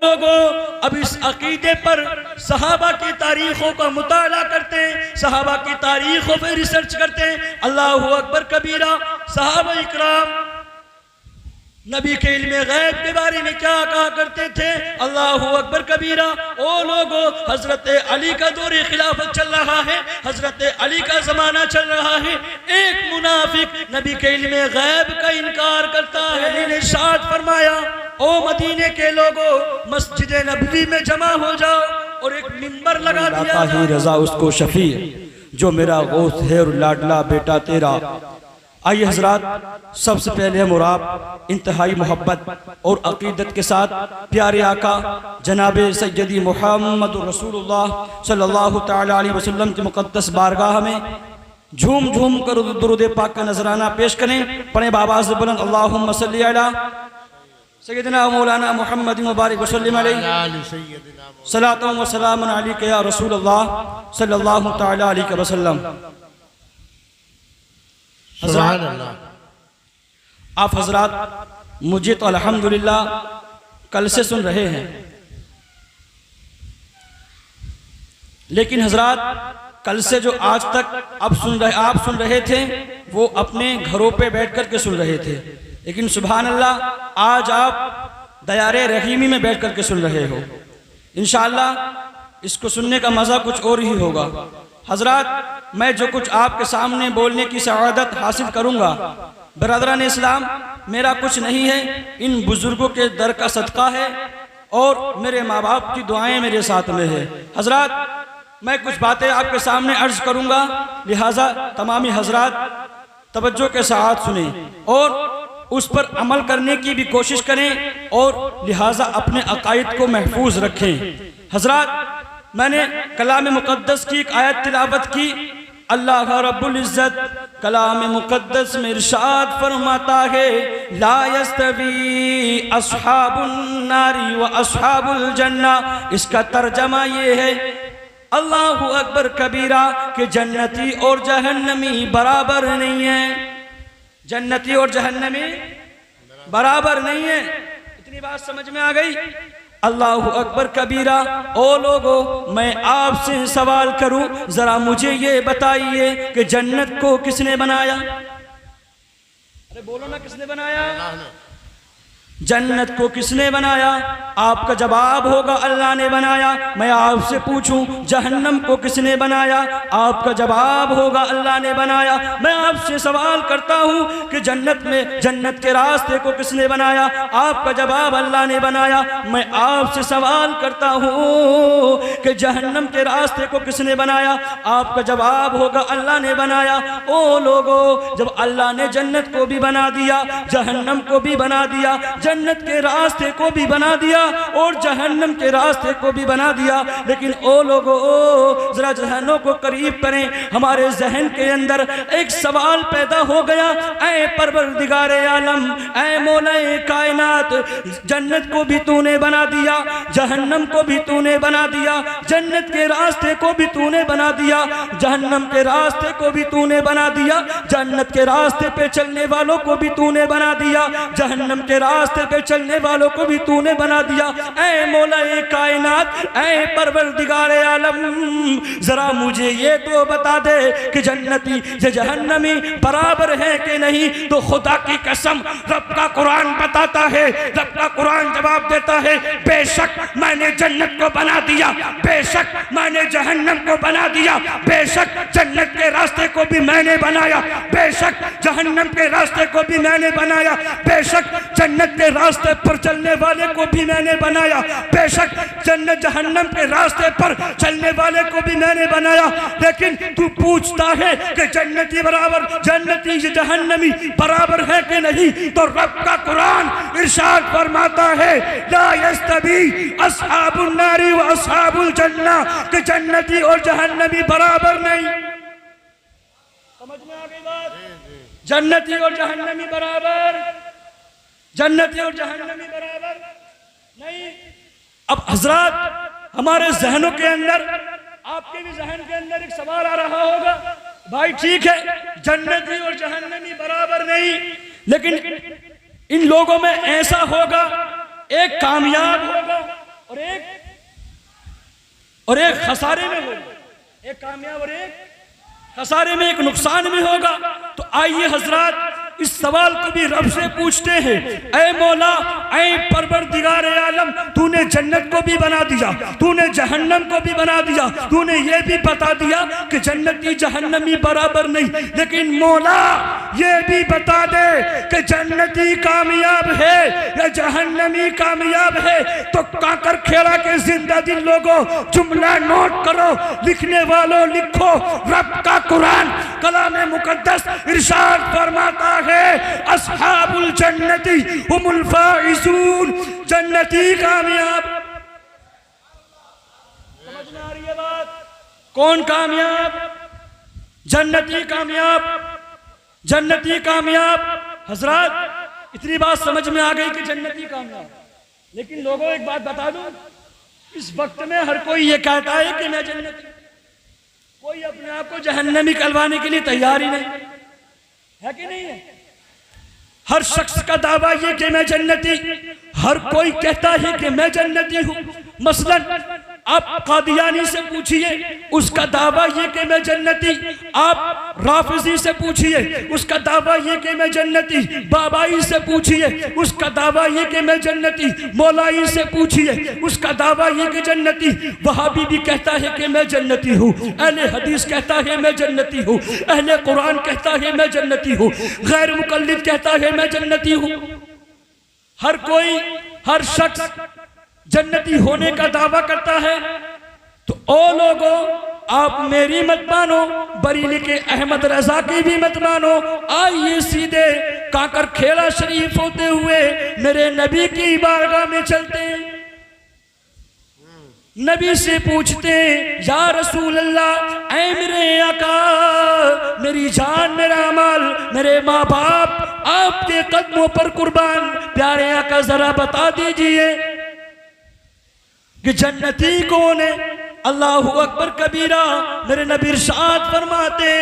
लोगों, अब इस अकीदे पर सहाबा की तारीखों का मुताला करते हैं, सहाबा की तारीखों पर रिसर्च करते हैं। अल्लाहु अकबर कबीरा। सहाबा इकराम नबी के इल्मे गैब के बारे में क्या कहा करते थे? अल्लाहु अकबर कबीरा। ओ लोगो, हजरत अली का दौरे खिलाफत चल रहा है, हजरत अली का जमाना चल रहा है। एक मुनाफिक नबी के इल्मे गैब का इनकार करता है। अली ने इरशाद फरमाया, ओ मदीने के लोगो, मस्जिद नबवी में जमा हो जाओ और एक मिंबर लगा दिया। ही रजा उसको शफी, जो मेरा गौस है और लाडला बेटा तेरा। आइए हजरात, सबसे पहले हम और आप इंतहाई मोहब्बत और अकीदत के साथ प्यारे आका जनाब सैयदी मुहम्मद रसूलुल्लाह सल्लल्लाहु तआला अलैहि वसल्लम की मुक़द्दस बारगाह में झूम झूम कर दुरूद पाक का नजराना पेश करें। पढ़े बाबाज़ बुलंद, अल्लाहुम्मा सल्ली अला सैयदना मौलाना मुहम्मद मुबारक वसल्लम अलैहि सलातो व सलामुन अलैका या रसूलल्लाह सल्लल्लाहु तआला अलैहि वसल्लम। आप हजरात मुझे तो अल्हम्दुलिल्लाह कल से सुन रहे हैं, लेकिन हजरात कल से जो आज तक आप सुन रहे थे वो अपने घरों पे बैठ कर के सुन रहे थे, लेकिन सुभान अल्लाह आज आप दयारे रहीमी में बैठ कर के सुन रहे हो। इंशाअल्लाह इसको सुनने का मज़ा कुछ और ही होगा। हजरात, मैं जो कुछ आपके सामने बोलने की सआदत हासिल करूंगा, बरदरान इस्लाम, मेरा कुछ नहीं है, इन बुजुर्गों के दर का सदका है और मेरे माँ बाप की दुआएं मेरे साथ में है। हजरात, मैं कुछ बातें आपके सामने अर्ज करूंगा, लिहाजा तमामी हजरात तवज्जो के साथ सुने और उस पर अमल करने की भी कोशिश करें और लिहाजा अपने अकायद को महफूज रखें। हजरात, मैंने कलाम मुक़द्दस की एक आयत तिलावत की। अल्लाह रब्बुल इज़्ज़त कलाम मुक़द्दस में इरशाद फरमाता है, ला यस्तवी अस्हाबुन नारी व अस्हाबुल जन्ना। इसका तर्जमा ये है, अल्लाहु अकबर कबीरा, कि जन्नती और जहन्नमी बराबर नहीं है। जन्नती और जहन्नमी बराबर नहीं है। इतनी बात समझ में आ गई? अल्लाहु अकबर कबीरा। ओ लोगो, मैं आपसे सवाल करूं, जरा मुझे ये बताइए कि जन्नत को किसने बनाया? अरे बोलो ना, किसने बनाया? जन्नत को किसने बनाया? आपका जवाब होगा अल्लाह ने बनाया। मैं आपसे पूछूं, जहन्नम को किसने बनाया? आपका जवाब होगा अल्लाह ने बनाया। मैं आपसे सवाल करता हूं कि जन्नत में जन्नत के रास्ते को किसने बनाया? आपका जवाब अल्लाह ने बनाया। मैं आपसे सवाल करता हूं कि जहन्नम के रास्ते को किसने बनाया? आपका जवाब होगा अल्लाह ने बनाया। ओ लोगो, जब अल्लाह ने जन्नत को भी बना दिया, जहन्नम को भी बना दिया, जन्नत के रास्ते को भी बना दिया और जहन्नम के रास्ते को भी बना दिया, लेकिन ओ लोगो, जरा जहनों को करीब करें। हमारे जहन के अंदर एक सवाल पैदा हो गया, ऐ परवरदिगारे आलम, ऐ मौलाए कायनात, जन्नत को भी तूने बना दिया, जहन्नम को भी तूने बना दिया, जन्नत के रास्ते को भी तूने बना दिया, जहन्नम के रास्ते को भी तूने बना दिया, जन्नत के रास्ते पे चलने वालों को भी तूने बना दिया, जहन्नम के रास्ते पे चलने वालों को भी तूने बना दिया। ऐ मौलाए कायनात, ऐ परवरदिगारे आलम, जरा मुझे ये तो बता दे कि जन्नती से जहन्नमी बराबर है कि नहीं? तो खुदा की कसम, रब का कुरान बताता है, रब का कुरान जवाब देता है, बेशक मैंने जन्नत को बना दिया, बेशक मैंने जहन्नम को बना दिया, बेशक जन्नत के रास्ते को भी मैंने बनाया, बेशक जहन्नम के रास्ते को भी मैंने बनाया, बेशक जन्नत के रास्ते पर चलने वाले को भी मैंने बनाया, बेशक जन्नत जहन्नम के रास्ते पर चलने वाले को भी मैंने बनाया। लेकिन तू पूछता है कि जन्नती बराबर, जन्नती जहन्नमी बराबर है कि नहीं? तो रब का कुरान इरशाद फरमाता है, ला यस्तवी अस्हाबुन नारी व अस्हाबुल जन्ना, कि जन्नती और जहन्नमी बराबर नहीं। समझ में आ गई बात? जन्नती और जहन्नमी बराबर, जन्नती और जहन्नमी बराबर नहीं। अब हजरात, हमारे जहनों के अंदर, आपके भी जहन के अंदर एक सवाल आ रहा होगा, भाई ठीक है जन्नती और जहन्नमी बराबर नहीं, लेकिन इन लोगों में ऐसा होगा, एक कामयाब होगा और एक खसारे में होगा, एक कामयाब और एक खसारे में, एक नुकसान में होगा। तो आइए हजरात इस सवाल को भी रब से पूछते हैं, ऐ मौला, ऐ परवरदिगार आलम, तूने जन्नत को भी बना दिया, तूने जहन्नम को भी बना दिया, तूने ये भी बता दिया कि जन्नती जहन्नमी बराबर नहीं, लेकिन मौला ये भी बता दे कि जन्नती कामयाब है या जहन्नमी कामयाब है। तो काकर खेड़ा के जिंदा दिल लोगों जुमला नोट करो, लिखने वालों लिखो, रब का कुरान कलाम मुकद्दस इरशाद फरमाता है, अस्हाबुल जन्नती हुमुल फाइजून, जन्नती कामयाब। समझ में आ रही है बात? कौन कामयाब? जन्नती कामयाब, जन्नती कामयाब। हजरात इतनी बात समझ में आ गई कि जन्नती कामयाब। लेकिन लोगों एक बात बता दूं, इस वक्त में हर कोई ये कहता है कि मैं जन्नती, कोई अपने आप को जहन्नमी कहलवाने के लिए तैयार ही नहीं है कि नहीं है? हर शख्स का दावा ये कि मैं जन्नती, हर कोई कहता है कि मैं जन्नती हूं। मसलन आप कादियानी से पूछिए, उसका दावा ये कि मैं जन्नती। आप राफिजी से पूछिए, उसका दावा ये कि मैं जन्नती। बाबाई से पूछिए, उसका दावा ये कि मैं जन्नती। मौलाई से पूछिए, उसका दावा ये कि जन्नती। वहाबी भी कहता है कि मैं जन्नती हूँ, अहले हदीस कहता है मैं जन्नती हूँ, अहले कुरान कहता है मैं जन्नती हूँ, गैर मुकल्लिद कहता है मैं जन्नती हूँ। हर कोई, हर शख्स जन्नती होने का दावा करता है। तो ओ लोगों, आप मेरी मत मानो, बरेली के अहमद रजा की भी मत मानो। आइए सीधे काकर खेड़ा शरीफ होते हुए मेरे नबी की बारगाह में चलते हैं, नबी से पूछते हैं, या रसूल अल्लाह, ऐ मेरे आका, मेरी जान, मेरा माल, मेरे माँ बाप आपके कदमों पर कुर्बान, प्यारे आका जरा बता दीजिए कि जन्नती कौन है? अल्लाहु अकबर कबीरा। मेरे नबी इरशाद फरमाते,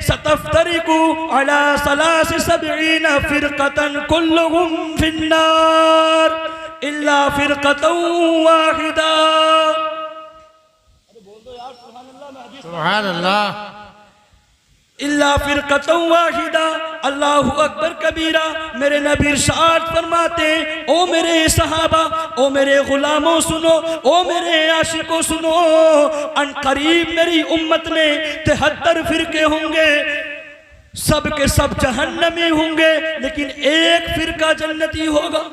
सतफ्तरिकु अला सलासी सबईना फिरकतन कुल्लुहुम फिन्नार इल्ला फिरकतन वाहिदा। सुभान अल्लाह। इल्ला फिरकतन वाहिदा। अल्लाहु अकबर कबीरा। मेरे नबी इरशाद फरमाते, ओ मेरे सहाबा, ओ मेरे गुलामों सुनो, ओ मेरे आशिकों सुनो, अन करीब मेरी उम्मत में 73 फिरके होंगे, सब के सब जहन्नमी होंगे, लेकिन एक फिरका जन्नती होगा।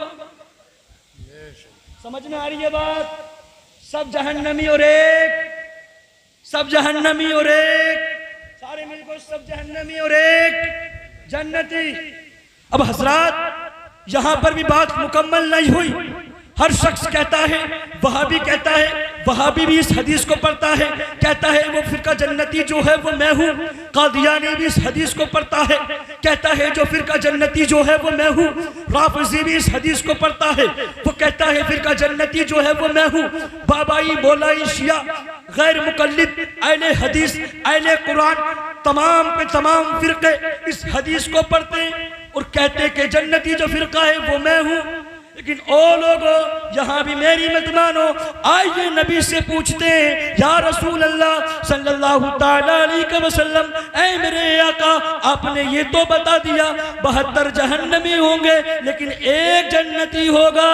समझ में आ रही है बात? सब जहन्नमी और एक, सब जहन्नमी और एक, सारे मिलकर सब जहन्नमी और एक जन्नती। अब हजरात यहां पर भी बात मुकम्मल नहीं हुई। हर शख्स कहता है, वहाबी कहता है, वहाबी भी इस हदीस को पढ़ता है, कहता है वो फिरका जन्नती जो है वो मैं हूँ। कादियानी भी इस हदीस को पढ़ता है, कहता है जो फिरका जन्नती जो है वो मैं हूँ। राफिजी भी इस हदीस को पढ़ता है, वो कहता है फिरका जन्नती जो है वो मैं हूँ। बाबाई, मौलाई, शिया, गैर मुकल्लिद, अहले हदीस, अहले कुरान, तमाम के तमाम फिरके इस हदीस को पढ़ते हैं और कहते कि जन्नती जो फिरका है वो मैं हूँ। लेकिन ओ लोगों, यहां भी मेरी मत मानो। आइए नबी से पूछते हैं, या रसूल अल्लाह सल्लल्लाहु ताला अलैहि वसल्लम, ऐ मेरे आका, आपने ये तो बता दिया 72 जहन्नमी होंगे लेकिन एक जन्नती होगा।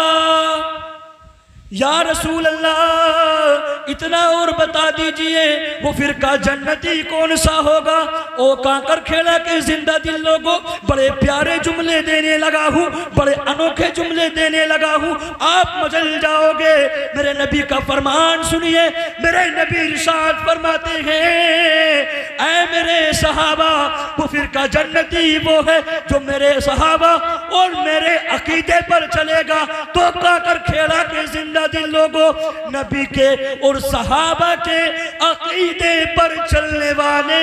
या रसूल अल्लाह, इतना और बता दीजिए वो फिरका जन्नती कौन सा होगा। ओ काकर खेड़ा के जिंदा दिल लोगों, बड़े प्यारे जुमले देने लगा हूँ, बड़े अनोखे जुमले देने लगा हूँ, आप मचल जाओगे। मेरे नबी का फरमान सुनिए। मेरे नबी इरशाद फरमाते हैं, ऐ मेरे सहाबा, वो फिरका जन्नती वो है जो मेरे सहाबा और मेरे अकीदे पर चलेगा। तो काकर खेड़ा के जिंदा दिल लोगों, नबी के और सहाबा के अकीदे पर चलने वाले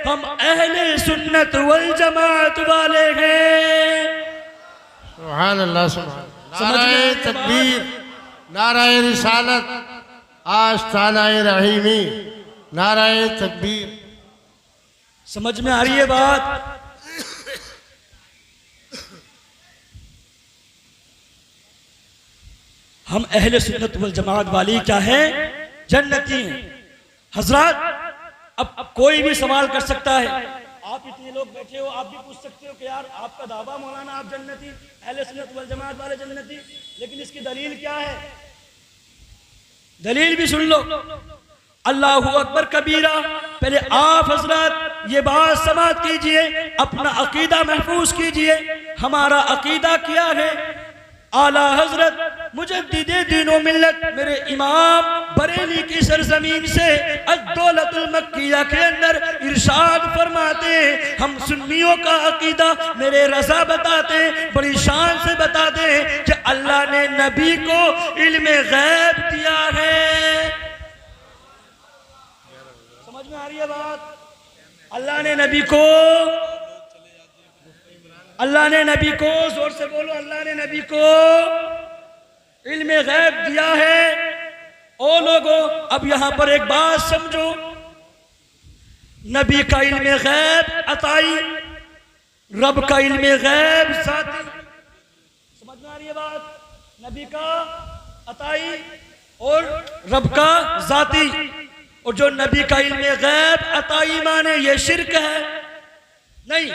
हम अहले सुन्नत वल जमात वाले हैं। सुभान अल्लाह, सुभान। नाराए तकबीर, नाराए रिसालत, आस्तानाए रहीमी, नाराए तकबीर। समझ में आ रही है बात? हम अहले सुन्नत वल जमात वाली क्या है, जन्नती हैं। हजरत अब कोई भी सवाल कर सकता है, आप इतने लोग बैठे हो, आप भी पूछ सकते हो कि यार आपका दावा मौलाना आप जन्नती, अहले सुन्नत वल जमात वाले जन्नती, लेकिन इसकी दलील क्या है? दलील भी सुन लो। अल्लाहु अकबर कबीरा। पहले आप हजरत ये बात समात कीजिए, अपना अकीदा महफूज कीजिए। हमारा अकीदा क्या है? आला हजरत मुजद्दिदे दीनो मिल्लत मेरे इमाम बरेली की सरजमीन से अद-दौलतुल मक्किया के अंदर इरशाद फरमाते, हम सुन्नियों का अकीदा मेरे रज़ा बताते, बड़ी शान से बताते कि अल्लाह ने नबी को इल्मे गैब दिया है। समझ में आ रही है बात? अल्लाह ने नबी को जोर से बोलो, अल्लाह ने नबी को इल्मे गैब दिया है। ओ लोगों, अब यहां पर एक बात समझो, नबी का इल्मे गैब अताई, रब का इल्मे गैब ज़ाती। समझ में आ रही है बात? नबी का अताई और रब का ज़ाती। और जो नबी का इल्मे गैब अताई माने ये शिर्क है नहीं,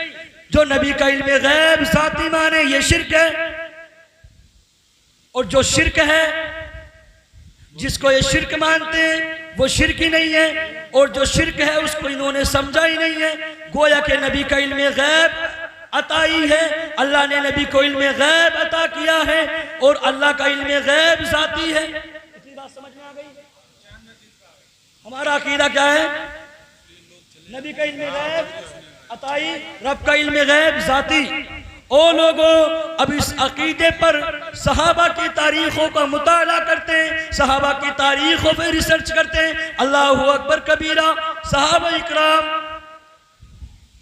जो नबी का इल्मे गैब ज़ाती माने ये शिर्क है। और जो शिर्क है, जिसको ये शिर्क मानते हैं वो शिर्क ही नहीं है, और जो शिर्क है उसको इन्होंने समझा ही नहीं है। गोया के नबी का इल्मे गैब अताई है, अल्लाह ने नबी को इल्मे गैब अता किया है, और अल्लाह का इल्मे गैब ज़ाती है। इतनी बात समझ में आ गई? हमारा अकीदा क्या है? नबी का इल्मे गैब अताई, रब का इल्मे गैब ज़ाती। ओ लोगों, अब इस अकीदे पर सहाबा की तारीखों का मुताला करते हैं, सहाबा की तारीखों पे रिसर्च करते हैं। अल्लाहु अकबर कबीरा। सहाबा इकराम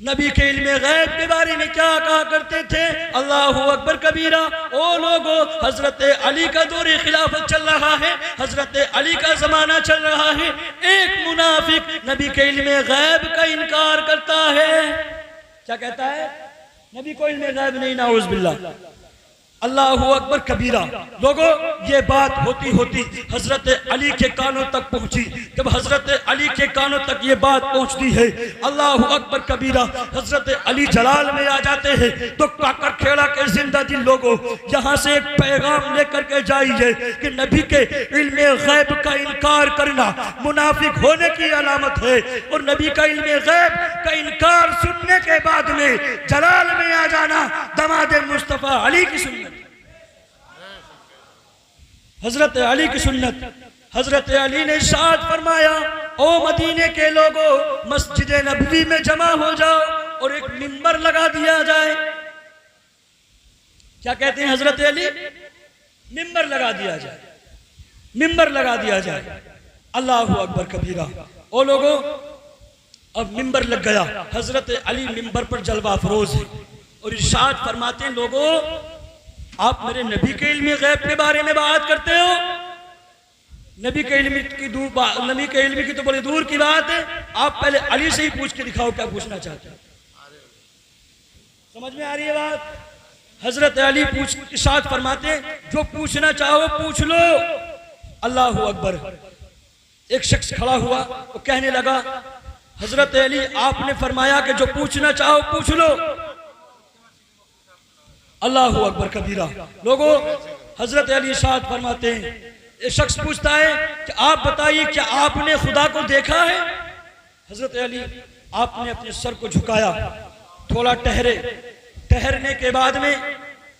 नबी के इल्मे गैब के बारे में क्या कहा करते थे? अल्लाहु अकबर कबीरा। ओ लोगो, हजरत अली का दौर खिलाफत चल रहा है, हजरत अली का जमाना चल रहा है। एक मुनाफिक नबी के इल्मे गैब का इनकार करता है। क्या कहता है? नबी को इल्मे गैब नहीं, नाउज़ बिल्लाह। अल्लाहु अकबर कबीरा। लोगों, ये बात होती होती हजरत अली के कानों तक पहुंची। जब हजरत अली के कानों तक ये बात पहुंचती है, अल्लाहु अकबर कबीरा, हजरत अली जलाल में आ जाते हैं। तो काकर खेड़ा के जिंदा दिल लोगों, यहाँ से एक पैगाम लेकर के जाइए कि नबी के इल्मे गैब का इनकार करना मुनाफिक होने की अलामत है, और नबी का इल्मे गैब का इनकार सुनने के बाद में जलाल में आ जाना दमाद मुस्तफा अली की सुन्नत, हजरत अली की सुन्नत। हजरत अली ने इरशाद फरमाया, ओ मदीने के लोगों, मस्जिद नबवी में जमा हो जाओ और एक मिंबर लगा दिया जाए। क्या कहते हैं हजरत अली? मिंबर लगा दिया जाए, मिंबर लगा दिया जाए। अल्लाहु अकबर कबीरा। ओ लोगों, अब मिंबर लग गया, हजरत अली मिंबर पर जलवा अफरोज है और इरशाद फरमाते हैं, लोगों आप मेरे नबी के इल्मे गैब के बारे में बात करते हो। नबी के इल्म की तो बड़ी दूर की बात है, आप पहले अली से ही पूछ के दिखाओ क्या पूछना चाहते हो। समझ में आ रही है बात? हजरत अली इरशाद फरमाते हैं, जो पूछना चाहो पूछ लो। अल्लाहु अकबर। एक शख्स खड़ा हुआ, वो कहने लगा, हजरत अली आपने फरमाया कि जो पूछना चाहो पूछ लो। अल्लाहु अकबर कबीरा। लोगों, हजरत अली इरशाद फरमाते हैं, एक शख्स पूछता है कि आप बताइए क्या आपने खुदा को देखा है? हजरत अली आपने अपने सर को झुकाया, थोड़ा ठहरने के बाद में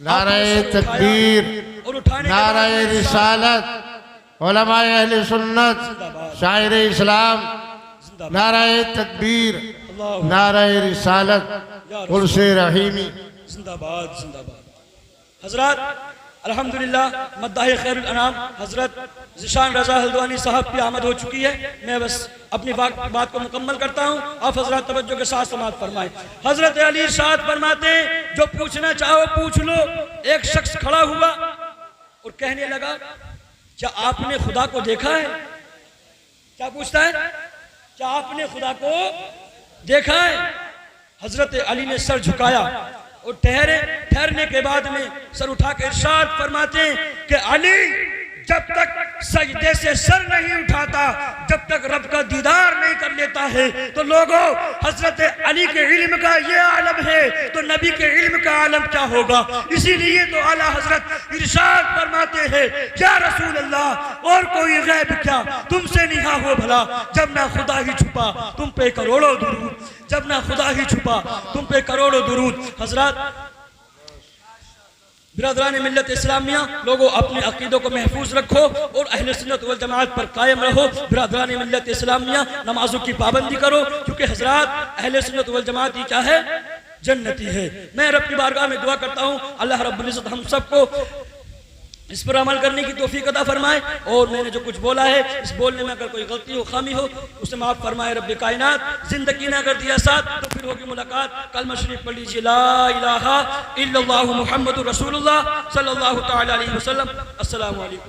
नारे तकबीर, और उठाने नारे रिसालत, उलमाए अहले सुन्नत, शायर इस्लाम, नारे तकबीर, नारे रिसालत, उर्से रहीमी। जिंदाबाद जिंदाबाद। हजरत अल्हम्दुलिल्लाह मद्दाह खैरुल अनाम हजरत ज़िशान रज़ा हल्द्वानी साहब की आमद हो चुकी है। मैं बस अपनी बात को मुकम्मल करता हूँ, आप हजरत तवज्जो के साथ समाअत फरमाएं। हजरत अली इरशाद फरमाते हैं, जो पूछना चाहो पूछ लो। एक शख्स खड़ा हुआ और कहने लगा, क्या आपने खुदा को देखा है? क्या पूछता है? क्या आपने खुदा को देखा है? हजरत अली ने सर झुकाया और ठहरने के बाद में सर उठा के इरशाद फरमाते हैं कि अली, जब तक सजदे से सर नहीं उठाता, जब तक रब का दीदार नहीं कर लेता है। तो लोगों, हजरत अली के इल्म का ये आलम है तो नबी के इल्म का आलम क्या होगा। इसीलिए तो आला हजरत इरशाद फरमाते हैं, या रसूल अल्लाह और कोई गैब क्या तुमसे निहा हो भला, जब ना खुदा ही छुपा तुम पे करोड़ों दुरूद, जब ना खुदा ही छुपा तुम पे करोड़ों दुरूद। हजरत बिरादरान मिल्लत इस्लामिया, लोगों अपने अकीदों को महफूज रखो और अहले सुन्नत वल जमात पर कायम रहो। बिरादरान मिल्लत इस्लामिया, नमाजों की पाबंदी करो, क्योंकि हजरात अहले सुन्नत वल जमात ही क्या है, जन्नती है। मैं रब की बारगाह में दुआ करता हूँ अल्लाह रब्बुल इज्जत हम सबको इस पर अमल करने की तौफीक अता फरमाए। और मैंने जो कुछ बोला है, इस बोलने में अगर कोई गलती हो, खामी हो, उसे माफ़ फरमाए रब्बे कायनात। जिंदगी ना कर दिया साथ तो फिर होगी मुलाकात। कलमा शरीफ पढ़ लीजिए, ला इलाहा इल्लल्लाहु मुहम्मदुर रसूलुल्लाह सल्लल्लाहु तआला अलैहि वसल्लम। अस्सलामु अलैकुम।